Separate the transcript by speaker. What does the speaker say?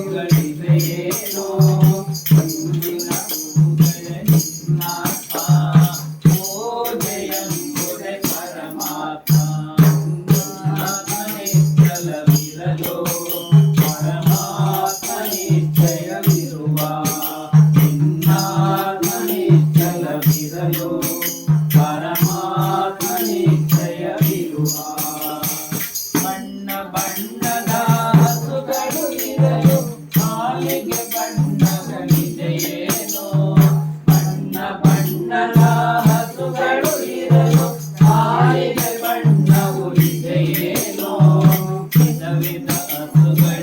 Speaker 1: ಕೆಳಂಗುಗಳಿವೆಯೇನೋ ಮುಂದಿನ ನಿನ್ನಾಥ ಪೂಜೆಯಂಬುದೇ ಪರಮಾತ್ಮ ನಿಚ್ಚಲವಿರಲು ಪರಮಾತ್ಮ ನಿಶ್ಚಯವಿರುವ ನಿನ್ನಾತ್ಮ ನಿಚ್ಚಲವಿರಲು ಪರಮಾತ್ಮ ನಿಶ್ಚಯವಿರುವ ಬಣ್ಣ ಬಣ್ಣದ ಹಸುಗಳು ಇರಲು ಹಾಲಿಗೆ ಬಣ್ಣಗಳಿದೆಯೇನೋ ಬಣ್ಣ ಬಣ್ಣದ ಹಸುಗಳು ಇರಲು ಹಾಲಿಗೆ ಬಣ್ಣವು ಇದೆಯೇನೋ ವಿಧ ವಿಧ ಹಸುಗಳು